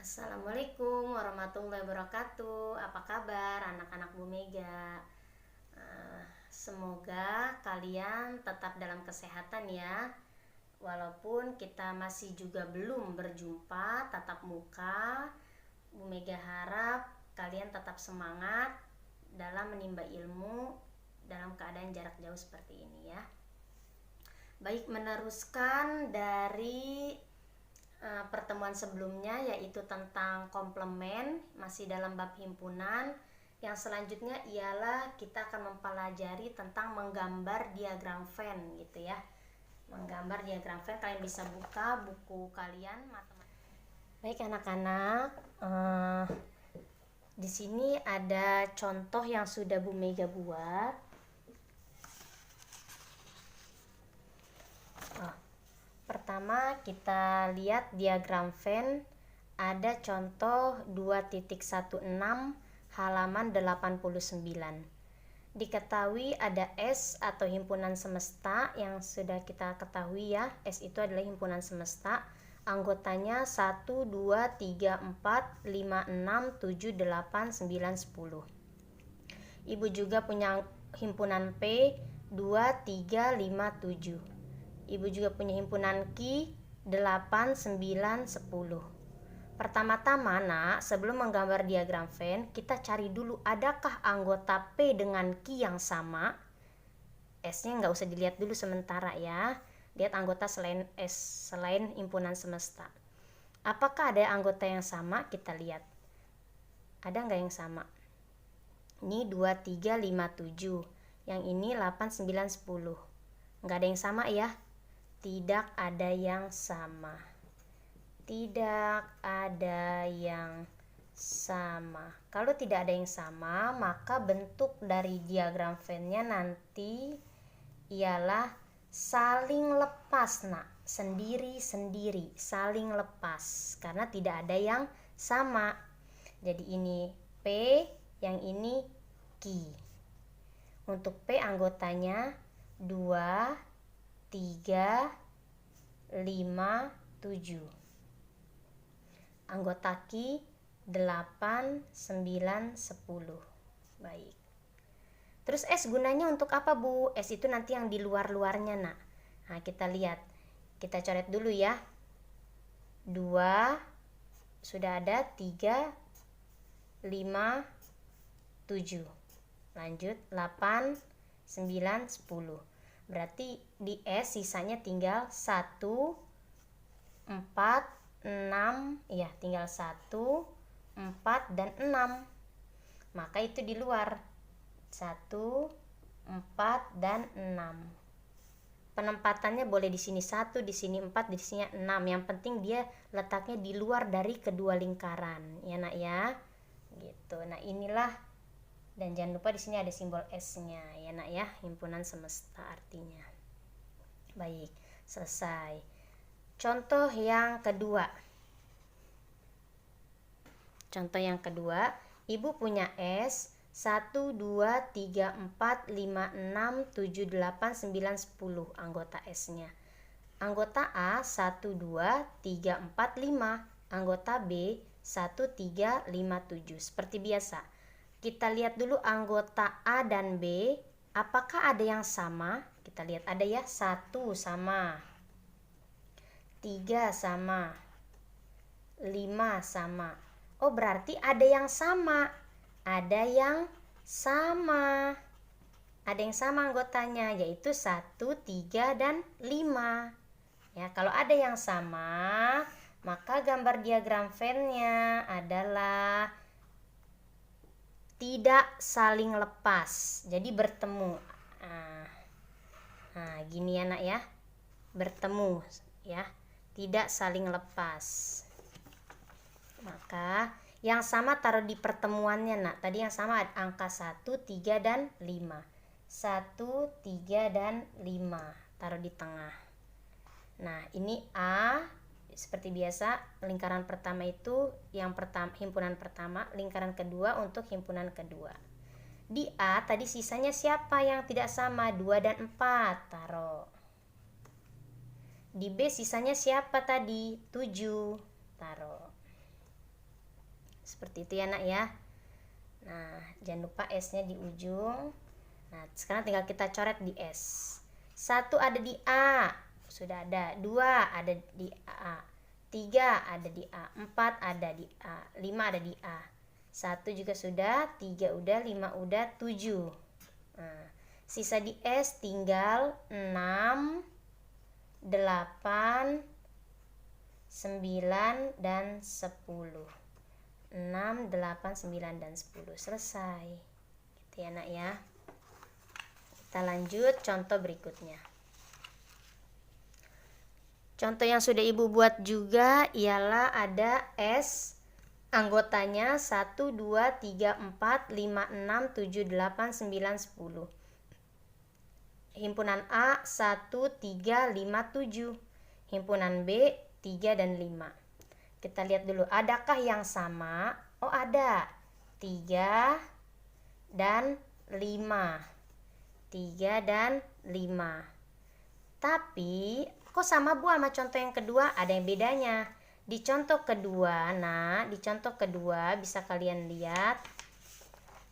Assalamualaikum warahmatullahi wabarakatuh. Apa kabar anak-anak Bu Mega? Semoga kalian tetap dalam kesehatan ya. Walaupun kita masih juga belum berjumpa tatap muka, Bu Mega harap kalian tetap semangat dalam menimba ilmu dalam keadaan jarak jauh seperti ini ya. Baik, meneruskan dari pertemuan sebelumnya, yaitu tentang komplement, masih dalam bab himpunan. Yang selanjutnya ialah kita akan mempelajari tentang menggambar diagram Venn gitu ya. Menggambar diagram Venn, kalian bisa buka buku kalian matematika. Baik anak-anak, di sini ada contoh yang sudah Bu Mega buat. Pertama kita lihat diagram Venn, ada contoh 2.16 halaman 89. Diketahui ada S atau himpunan semesta yang sudah kita ketahui ya. S itu adalah himpunan semesta. Anggotanya 1, 2, 3, 4, 5, 6, 7, 8, 9, 10. Ibu juga punya himpunan P 2, 3, 5, 7. Ibu juga punya himpunan Q 8, 9, 10. Pertama-tama nak, sebelum menggambar diagram Venn, kita cari dulu adakah anggota P dengan Q yang sama. S-nya nggak usah dilihat dulu sementara ya. Lihat anggota selain S, selain himpunan semesta. Apakah ada anggota yang sama? Kita lihat. Ada nggak yang sama? Ini 2, 3, 5, 7. Yang ini 8, 9, 10. Nggak ada yang sama ya? Tidak ada yang sama. Tidak ada yang sama. Kalau tidak ada yang sama, maka bentuk dari diagram Venn-nya nanti ialah saling lepas, nak. Sendiri-sendiri, saling lepas. Karena tidak ada yang sama. Jadi ini P, yang ini Q. Untuk P anggotanya 2, 3, 5, 7. Anggota Q 8, 9, 10. Baik. Terus S gunanya untuk apa Bu? S itu nanti yang di luar-luarnya nak. Nah kita lihat. Kita coret dulu ya. 2 sudah ada, 3, 5, 7. Lanjut 8, 9, 10. Berarti di S sisanya tinggal 1, 4, 6. Ya, tinggal 1, 4, dan 6. Maka itu di luar. 1, 4, dan 6. Penempatannya boleh di sini 1, di sini 4, di sini 6. Yang penting dia letaknya di luar dari kedua lingkaran. Ya nak ya. Gitu. Nah, inilah. Dan jangan lupa di sini ada simbol S-nya ya nak ya, himpunan semesta artinya. Baik, selesai. Contoh yang kedua. Contoh yang kedua, Ibu punya S 1, 2, 3, 4, 5, 6, 7, 8, 9, 10 anggota S-nya. Anggota A 1, 2, 3, 4, 5. Anggota B 1, 3, 5, 7. Seperti biasa. Kita lihat dulu anggota A dan B, apakah ada yang sama? Kita lihat ada ya, 1 sama, 3 sama, 5 sama. Oh berarti ada yang sama. Ada yang sama. Ada yang sama anggotanya, yaitu 1, 3, dan 5. Ya, kalau ada yang sama, maka gambar diagram Venn-nya adalah tidak saling lepas, jadi bertemu. Nah, gini ya nak ya, bertemu ya, tidak saling lepas. Maka yang sama taruh di pertemuannya nak. Tadi yang sama ada angka 1, 3, dan 5. 1, 3, dan 5 taruh di tengah. Nah ini A. Seperti biasa, lingkaran pertama itu yang pertama, himpunan pertama, lingkaran kedua untuk himpunan kedua. Di A tadi sisanya siapa yang tidak sama? 2 dan 4 taruh. Di B sisanya siapa tadi? 7 taruh. Seperti itu ya nak ya. Nah, jangan lupa S-nya di ujung. Nah, sekarang tinggal kita coret di S. 1 ada di A, sudah ada. 2 ada di A. 3 ada di A. 4 ada di A. 5 ada di A. 1 juga sudah, 3 udah, 5 udah, 7. Nah, sisa di S tinggal 6, 8, 9, dan 10. 6, 8, 9, dan 10. Selesai. Gitu ya nak ya. Kita lanjut contoh berikutnya. Contoh yang sudah ibu buat juga ialah ada S. Anggotanya 1, 2, 3, 4, 5, 6, 7, 8, 9, 10. Himpunan A 1, 3, 5, 7. Himpunan B 3 dan 5. Kita lihat dulu, adakah yang sama? Oh ada, 3 dan 5. 3 dan 5. Tapi kok sama Bu sama contoh yang kedua? Ada yang bedanya. Di contoh kedua, nah di contoh kedua bisa kalian lihat.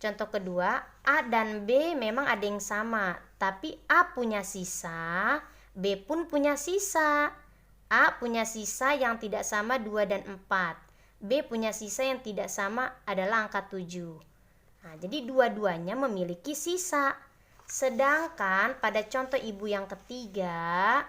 Contoh kedua, A dan B memang ada yang sama, tapi A punya sisa, B pun punya sisa. A punya sisa yang tidak sama 2 dan 4. B punya sisa yang tidak sama adalah angka 7. Nah, jadi dua-duanya memiliki sisa. Sedangkan pada contoh ibu yang ketiga,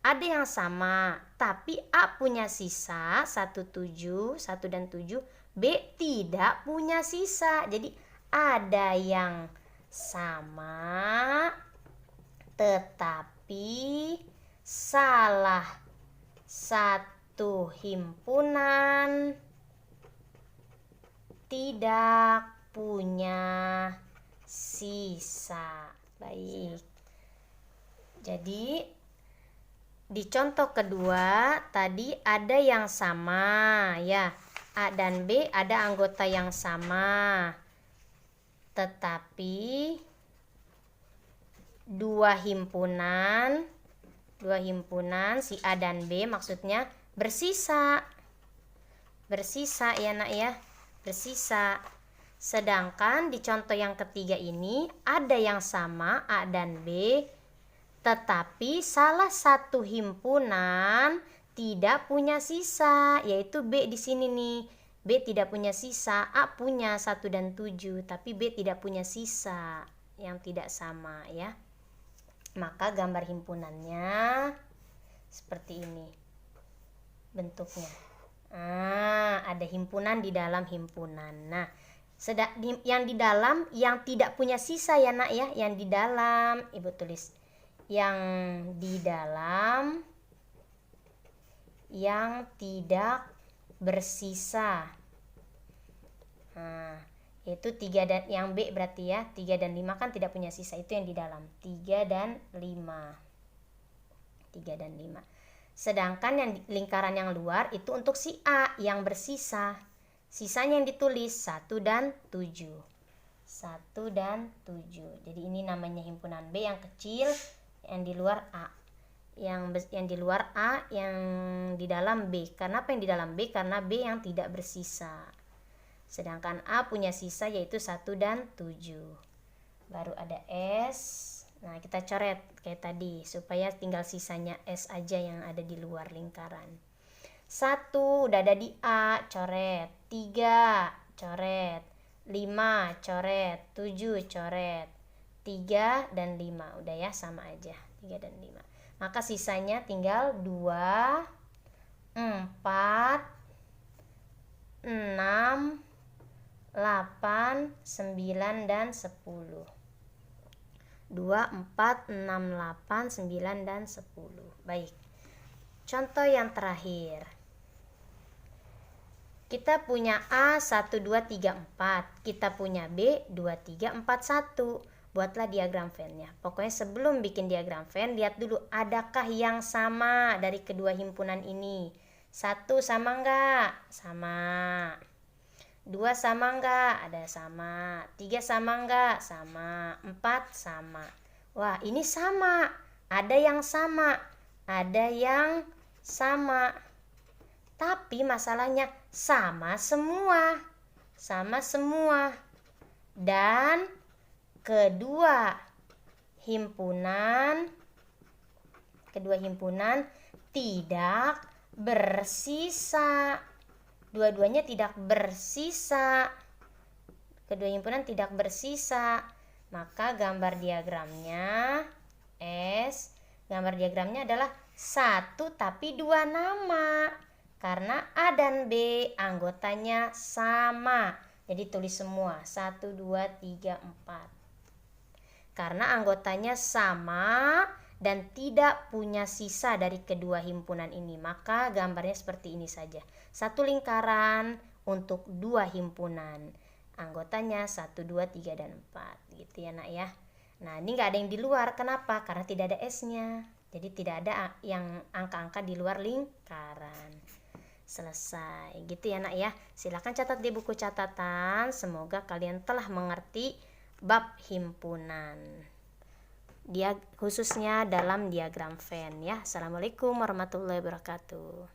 ada yang sama, tapi A punya sisa 1, 7, 1 dan 7. B tidak punya sisa. Jadi ada yang sama, tetapi salah satu himpunan tidak punya sisa. Baik. Jadi di contoh kedua tadi ada yang sama ya. A dan B ada anggota yang sama. Tetapi dua himpunan si A dan B maksudnya bersisa ya nak ya, bersisa. Sedangkan di contoh yang ketiga ini ada yang sama A dan B, tetapi salah satu himpunan tidak punya sisa, yaitu B di sini nih. B tidak punya sisa, A punya 1 dan 7, tapi B tidak punya sisa yang tidak sama ya. Maka gambar himpunannya seperti ini bentuknya. Ada himpunan di dalam himpunan. Nah, yang di dalam yang tidak punya sisa ya nak ya, yang di dalam ibu tulis yang di dalam yang tidak bersisa. Itu 3 dan yang B berarti ya, 3 dan 5 kan tidak punya sisa, itu yang di dalam 3 dan 5. 3 dan 5. Sedangkan yang lingkaran yang luar itu untuk si A yang bersisa. Sisanya yang ditulis 1 dan 7. 1 dan 7. Jadi ini namanya himpunan B yang kecil, yang di luar A. Yang di luar A, yang di dalam B. Karena apa yang di dalam B? Karena B yang tidak bersisa. Sedangkan A punya sisa yaitu 1 dan 7. Baru ada S. Nah, kita coret kayak tadi supaya tinggal sisanya S aja yang ada di luar lingkaran. 1 udah ada di A, coret. 3 coret. 5 coret. 7 coret. 3 dan 5 udah ya, sama aja. 3 dan 5. Maka sisanya tinggal 2, 4, 6, 8, 9, dan 10. 2, 4, 6, 8, 9, dan 10. Baik. Contoh yang terakhir. Kita punya A 1, 2, 3, 4. Kita punya B 2, 3, 4, 1. Buatlah diagram Venn-nya. Pokoknya sebelum bikin diagram Venn, lihat dulu adakah yang sama dari kedua himpunan ini. 1 sama enggak? Sama. 2 sama enggak? Ada sama. 3 sama enggak? Sama. 4 sama. Wah, ini sama. Ada yang sama. Ada yang sama. Tapi masalahnya sama semua. sama semua. Dan kedua himpunan tidak bersisa. Dua-duanya tidak bersisa. Kedua himpunan tidak bersisa. Maka gambar diagramnya adalah 1 tapi 2 nama. Karena A dan B anggotanya sama. Jadi tulis semua 1, 2, 3, 4. Karena anggotanya sama dan tidak punya sisa dari kedua himpunan ini, maka gambarnya seperti ini saja. Satu lingkaran untuk 2 himpunan. Anggotanya 1, 2, 3, dan 4. Gitu ya nak ya. Nah ini nggak ada yang di luar. Kenapa? Karena tidak ada S-nya. Jadi tidak ada yang angka-angka di luar lingkaran. Selesai. Gitu ya nak ya. Silakan catat di buku catatan. Semoga kalian telah mengerti bab himpunan. Dia khususnya dalam diagram Venn ya. Assalamualaikum warahmatullahi wabarakatuh.